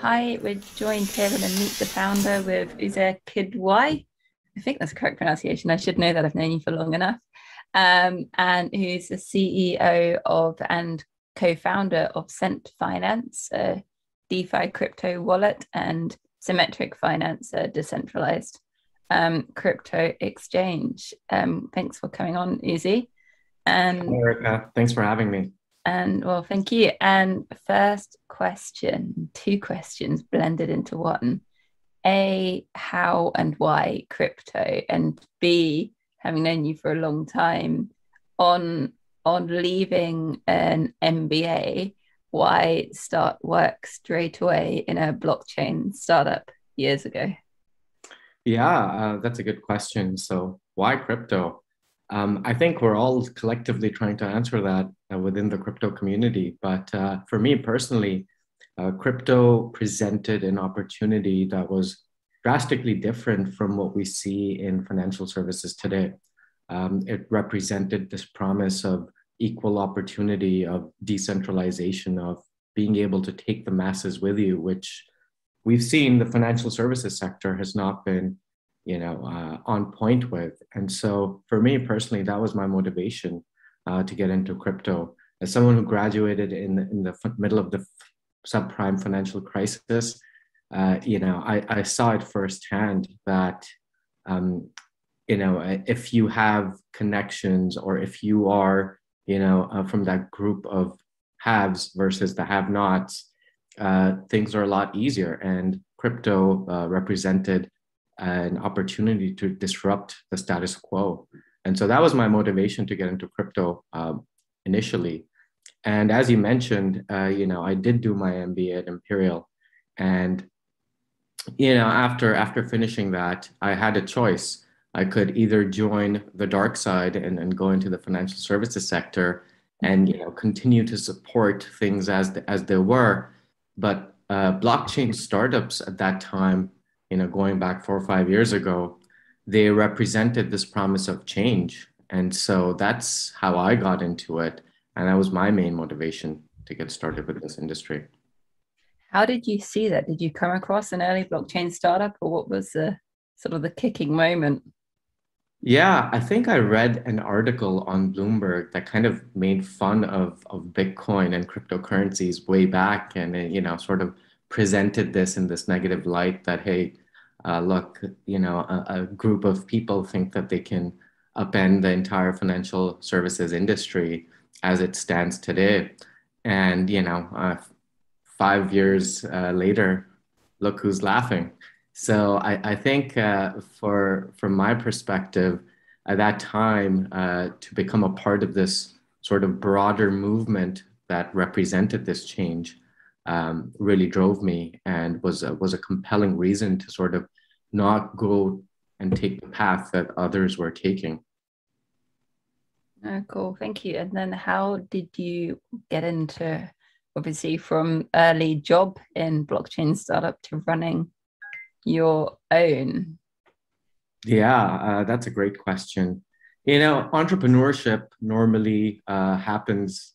Hi, we're joined here in a Meet the Founder with Uzair Qidwai. I think that's the correct pronunciation. I should know that. I've known you for long enough. And who's the CEO of and co-founder of Cent Finance, a DeFi crypto wallet, and Symmetric Finance, a decentralized crypto exchange. Thanks for coming on, Uzi. Hi, Erica. Thanks for having me. And well, thank you. And first question, two questions blended into one. A, how and why crypto? And B, having known you for a long time, on leaving an MBA, why start work straight away in a blockchain startup years ago? Yeah, that's a good question. So, why crypto? I think we're all collectively trying to answer that within the crypto community. But for me personally, crypto presented an opportunity that was drastically different from what we see in financial services today. It represented this promise of equal opportunity, of decentralization, of being able to take the masses with you, which we've seen the financial services sector has not been on point with. And so for me personally, that was my motivation to get into crypto. As someone who graduated in the middle of the subprime financial crisis, I saw it firsthand that, if you have connections or if you are, from that group of haves versus the have-nots, things are a lot easier. And crypto represented an opportunity to disrupt the status quo. And so that was my motivation to get into crypto initially. And as you mentioned, I did do my MBA at Imperial. And, after finishing that, I had a choice. I could either join the dark side and go into the financial services sector and, continue to support things as they were. But blockchain startups at that time, going back 4 or 5 years ago, they represented this promise of change. And so that's how I got into it. And that was my main motivation to get started with this industry. How did you see that? Did you come across an early blockchain startup, or what was the sort of the kicking moment? Yeah, I think I read an article on Bloomberg that kind of made fun of Bitcoin and cryptocurrencies way back and, sort of presented this in this negative light that, hey, look, a group of people think that they can upend the entire financial services industry as it stands today. And, 5 years later, look who's laughing. So I think from my perspective, at that time, to become a part of this sort of broader movement that represented this change, really drove me and was a compelling reason to sort of not go and take the path that others were taking. Oh, cool. Thank you. And then how did you get into, obviously, from early job in blockchain startup to running your own? Yeah, that's a great question. Entrepreneurship normally happens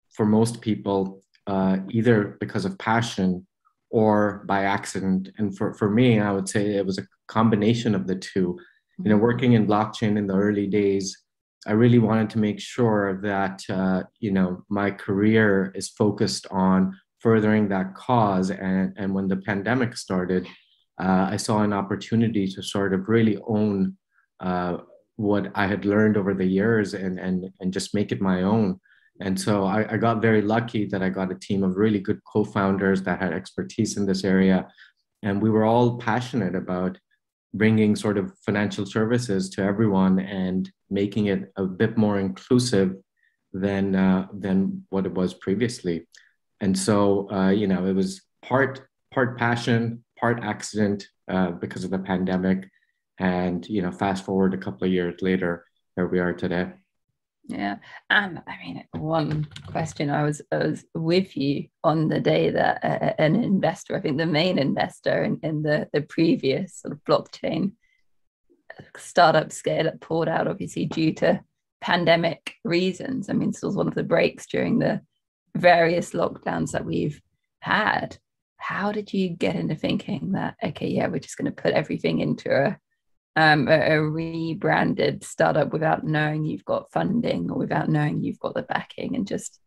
for most people either because of passion or by accident. And for me, I would say it was a combination of the two. Working in blockchain in the early days, I really wanted to make sure that, my career is focused on furthering that cause. And when the pandemic started, I saw an opportunity to sort of really own what I had learned over the years and just make it my own. And so I got very lucky that I got a team of really good co-founders that had expertise in this area. And we were all passionate about bringing sort of financial services to everyone and making it a bit more inclusive than what it was previously. And so, it was part passion, part accident because of the pandemic. And, fast forward a couple of years later, here we are today. Yeah. And I mean, one question, I was with you on the day that an investor, I think the main investor in the previous sort of blockchain startup scale up pulled out, obviously, due to pandemic reasons. I mean, this was one of the breaks during the various lockdowns that we've had. how did you get into thinking that, okay, yeah, we're just going to put everything into a rebranded startup without knowing you've got funding or without knowing you've got the backing, and just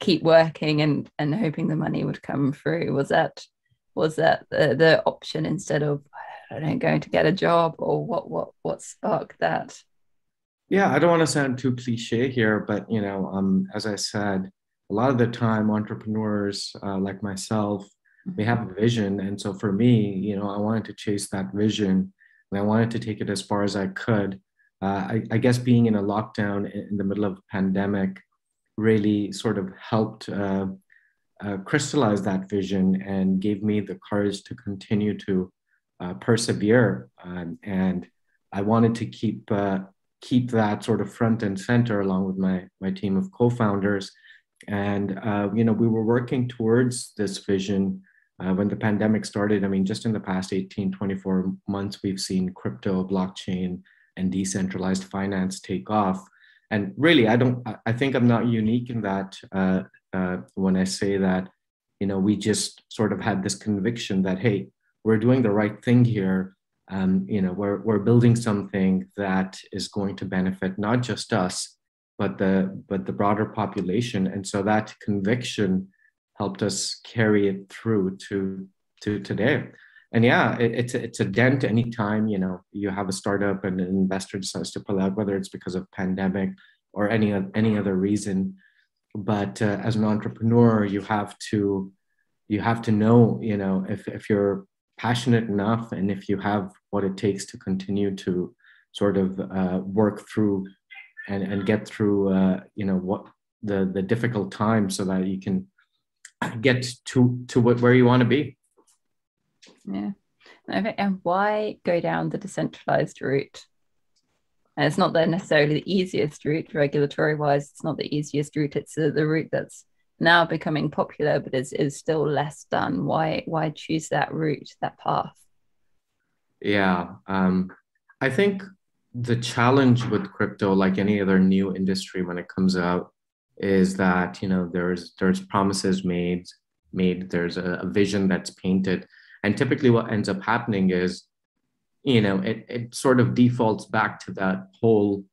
keep working and hoping the money would come through? Was that the option instead of, I don't know, going to get a job, or what sparked that? Yeah, I don't want to sound too cliche here, but as I said, a lot of the time entrepreneurs like myself, they have a vision. And so for me, I wanted to chase that vision and I wanted to take it as far as I could. I guess being in a lockdown in the middle of a pandemic really sort of helped crystallize that vision and gave me the courage to continue to persevere. And I wanted to keep that sort of front and center along with my team of co-founders. And we were working towards this vision when the pandemic started. I mean, just in the past 18-24 months, we've seen crypto, blockchain, and decentralized finance take off. And really, I think I'm not unique in that when I say that, we just sort of had this conviction that, hey, we're doing the right thing here. We're building something that is going to benefit not just us, but the broader population. And so that conviction helped us carry it through to today. And yeah, it's a dent anytime, you have a startup and an investor decides to pull out, whether it's because of pandemic or any other reason. But as an entrepreneur, you have to know, if you're passionate enough and if you have what it takes to continue to sort of work through and get through, what the difficult times so that you can get to where you want to be. Yeah. And why go down the decentralized route? And it's not necessarily the easiest route, regulatory wise. It's not the easiest route. It's the route that's now becoming popular, but is still less done. Why choose that route, that path? Yeah, I think the challenge with crypto, like any other new industry when it comes out, is that there's promises made. There's a vision that's painted, and typically what ends up happening is, it sort of defaults back to that whole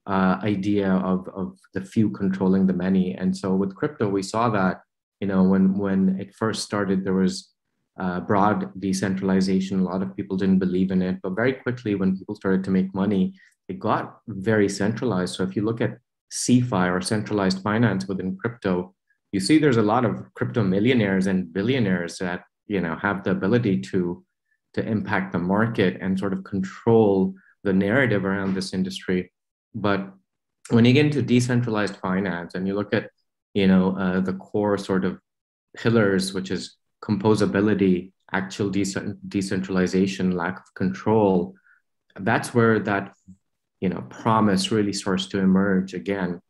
idea of the few controlling the many. And so with crypto, we saw that, when it first started, there was broad decentralization. A lot of people didn't believe in it, but very quickly when people started to make money, it got very centralized. So if you look at CeFi or centralized finance within crypto, you see there's a lot of crypto millionaires and billionaires that, have the ability to impact the market and sort of control the narrative around this industry. But when you get into decentralized finance and you look at, the core sort of pillars, which is composability, actual decentralization, lack of control, that's where that, promise really starts to emerge again.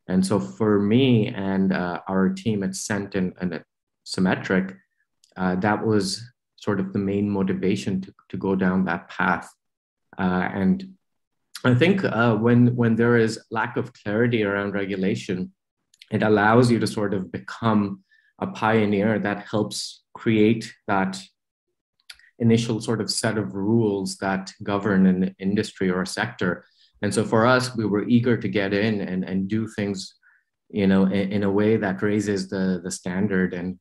And so for me and our team at Cent and at Symmetric, that was sort of the main motivation to go down that path. And I think when there is lack of clarity around regulation, it allows you to sort of become a pioneer that helps create that initial sort of set of rules that govern an industry or a sector. And so for us, we were eager to get in and do things, in a way that raises the standard and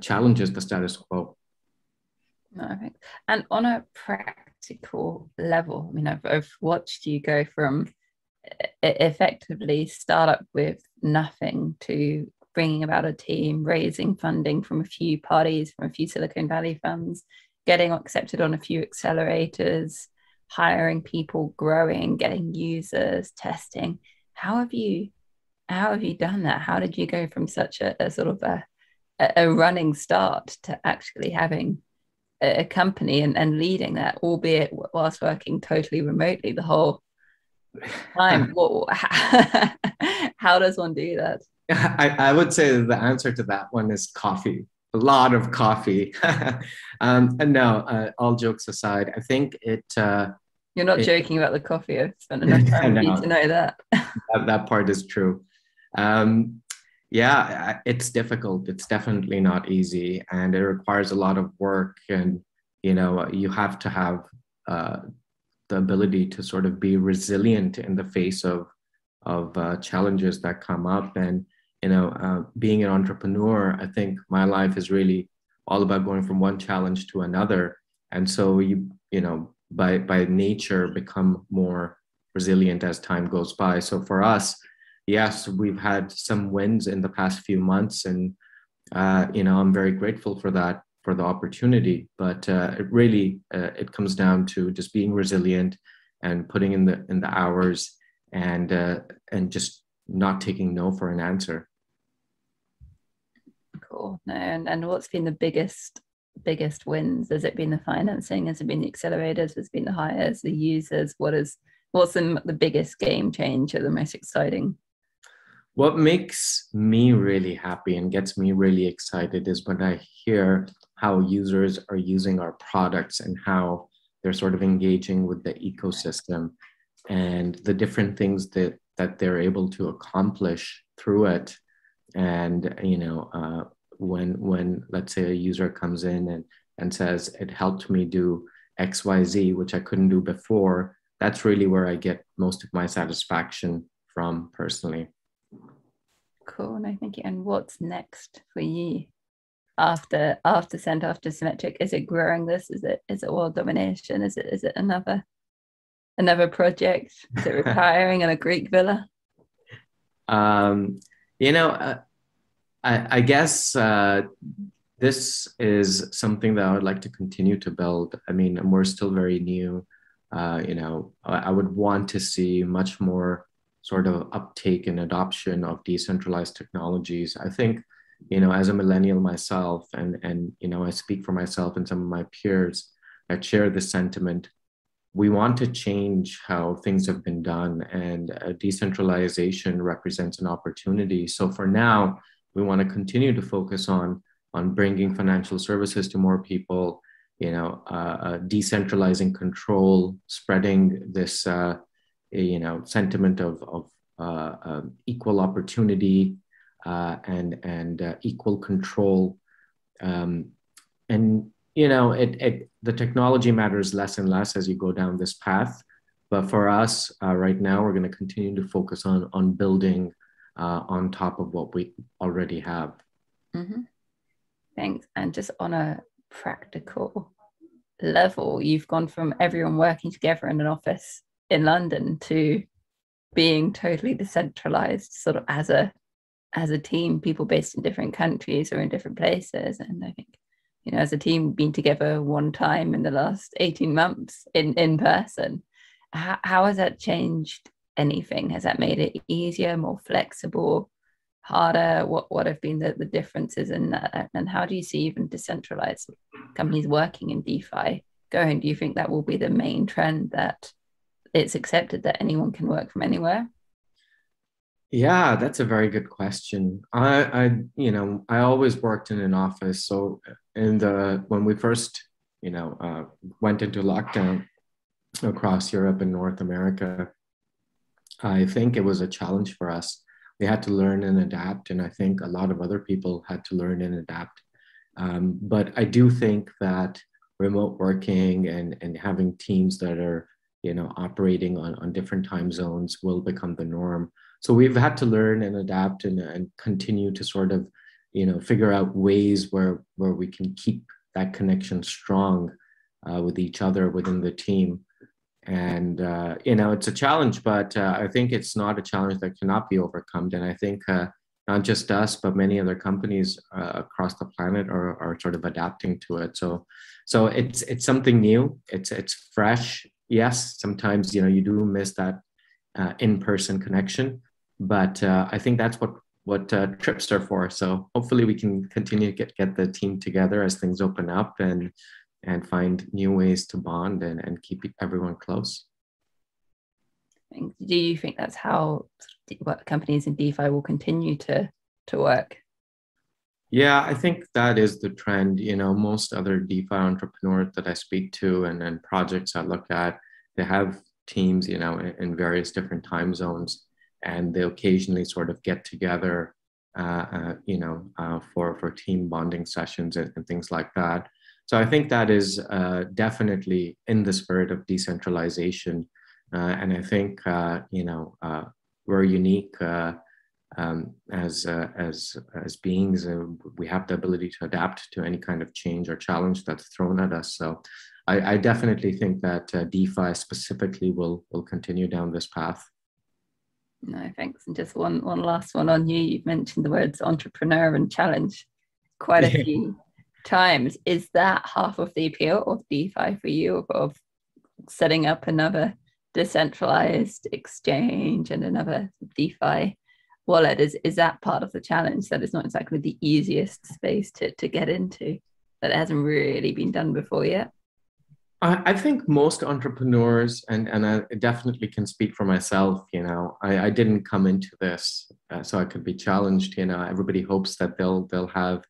challenges the status quo. No, and on a practical level, I mean, I've watched you go from effectively startup with nothing to bringing about a team, raising funding from a few parties, from a few Silicon Valley funds, getting accepted on a few accelerators, hiring people, growing, getting users, testing. How have you done that? How did you go from such a sort of a running start to actually having a company and leading that, albeit whilst working totally remotely the whole time? How does one do that? I would say the answer to that one is coffee. A lot of coffee. And no, all jokes aside, I think it. You're not joking about the coffee. I've spent enough time for you to know that. That part is true. Yeah, it's difficult. It's definitely not easy, and it requires a lot of work. And you have to have uh, the ability to sort of be resilient in the face of challenges that come up. And being an entrepreneur, I think my life is really all about going from one challenge to another. And so by nature become more resilient as time goes by. So for us, yes, we've had some wins in the past few months, and I'm very grateful for that, for the opportunity. But it comes down to just being resilient and putting in the hours, and just not taking no for an answer. Cool. No, and what's been the biggest wins? Has it been the financing? Has it been the accelerators? Has it been the hires, the users? What's the biggest game changer, the most exciting? What makes me really happy and gets me really excited is when I hear how users are using our products and how they're sort of engaging with the ecosystem and the different things that they're able to accomplish through it. And when let's say a user comes in and says it helped me do XYZ, which I couldn't do before, that's really where I get most of my satisfaction from personally. Cool. No, thank you. And what's next for you after Symmetric? Is it growing this? Is it world domination? Is it another project? Is it retiring in a Greek villa? I guess this is something that I would like to continue to build. I mean, we're still very new. I would want to see much more sort of uptake and adoption of decentralized technologies. I think, as a millennial myself, and I speak for myself and some of my peers that share this sentiment, we want to change how things have been done, and decentralization represents an opportunity. So for now, we want to continue to focus on bringing financial services to more people, decentralizing control, spreading this sentiment of equal opportunity and equal control, and the technology matters less and less as you go down this path. But for us right now, we're going to continue to focus on building on top of what we already have. Mm-hmm. Thanks. And just on a practical level, you've gone from everyone working together in an office in London to being totally decentralized, sort of as a team, people based in different countries or in different places. And I think, as a team, being together one time in the last 18 months in person, how has that changed anything? Has that made it easier, more flexible, harder? What have been the differences in that? And how do you see even decentralized companies working in DeFi going? Do you think that will be the main trend, that it's accepted that anyone can work from anywhere? Yeah, that's a very good question. I always worked in an office. So when we first, went into lockdown across Europe and North America, I think it was a challenge for us. We had to learn and adapt, and I think a lot of other people had to learn and adapt. But I do think that remote working and having teams that are, operating on different time zones will become the norm. So we've had to learn and adapt and continue to sort of, figure out ways where we can keep that connection strong with each other within the team. And, it's a challenge, but I think it's not a challenge that cannot be overcome. And I think not just us, but many other companies across the planet are sort of adapting to it. So it's something new. It's fresh. Yes, sometimes, you do miss that in-person connection, but I think that's what trips are for. So hopefully we can continue to get the team together as things open up and find new ways to bond and keep everyone close. Do you think that's how companies in DeFi will continue to work? Yeah, I think that is the trend. Most other DeFi entrepreneurs that I speak to and projects I look at, they have teams, in various different time zones, and they occasionally sort of get together for team bonding sessions and things like that. So I think that is definitely in the spirit of decentralization. And I think, we're unique as beings. We have the ability to adapt to any kind of change or challenge that's thrown at us. So I definitely think that DeFi specifically will continue down this path. No, thanks. And just one last one on you. You've mentioned the words entrepreneur and challenge quite a few times. Is that half of the appeal of DeFi for you, of setting up another decentralized exchange and another DeFi wallet? Is that part of the challenge, that it's not exactly the easiest space to get into, that it hasn't really been done before yet? I think most entrepreneurs, and I definitely can speak for myself, I didn't come into this so I could be challenged. Everybody hopes that they'll have,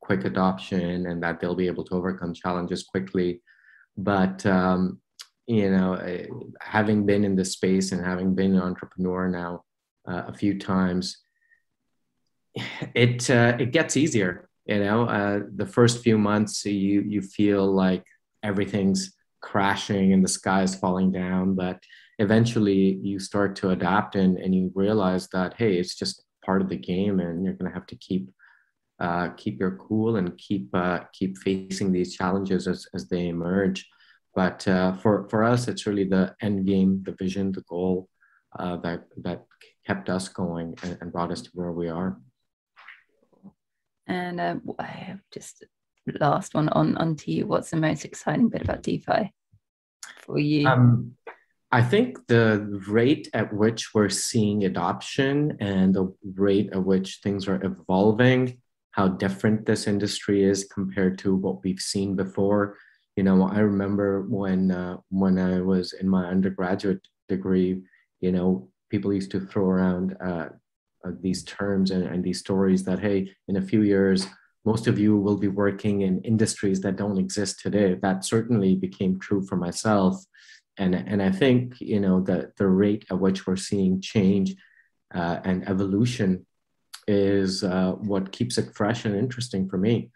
quick adoption and that they'll be able to overcome challenges quickly. But, having been in this space and having been an entrepreneur now a few times, it gets easier. The first few months you feel like everything's crashing and the sky is falling down, but eventually you start to adapt and you realize that, hey, it's just part of the game, and you're going to have to keep your cool and keep facing these challenges as they emerge. But for us, it's really the end game, the vision, the goal that kept us going and brought us to where we are. And I have just last one on to you. What's the most exciting bit about DeFi for you? I think the rate at which we're seeing adoption and the rate at which things are evolving, how different this industry is compared to what we've seen before. I remember when I was in my undergraduate degree, people used to throw around these terms and these stories that, hey, in a few years, most of you will be working in industries that don't exist today. That certainly became true for myself. And I think, the rate at which we're seeing change and evolution is what keeps it fresh and interesting for me.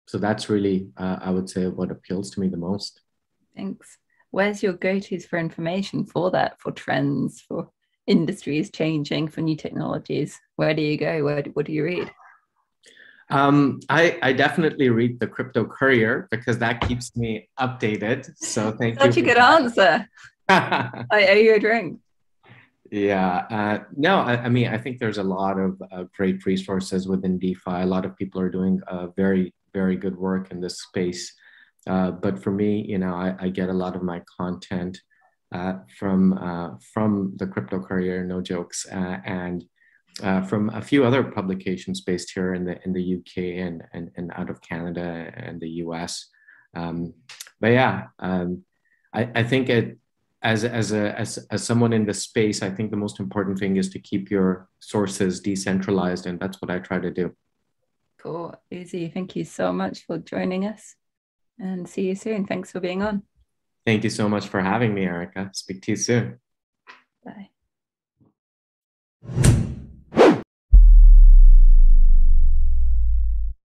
So that's really, I would say, what appeals to me the most. Thanks. Where's your go-tos for information for that, for trends, for industries changing, for new technologies? Where do you go? What do you read? I definitely read the Crypto Courier because that keeps me updated. So thank you. Such a good answer. I owe you a drink. Yeah. No, I think there's a lot of great resources within DeFi. A lot of people are doing very, very good work in this space. But for me, I get a lot of my content from the Crypto Courier, no jokes, and from a few other publications based here in the UK and out of Canada and the US. But yeah, I think as someone in this space, I think the most important thing is to keep your sources decentralized, and that's what I try to do. Cool. Uzi, thank you so much for joining us, and see you soon. Thanks for being on. Thank you so much for having me, Erica. Speak to you soon. Bye.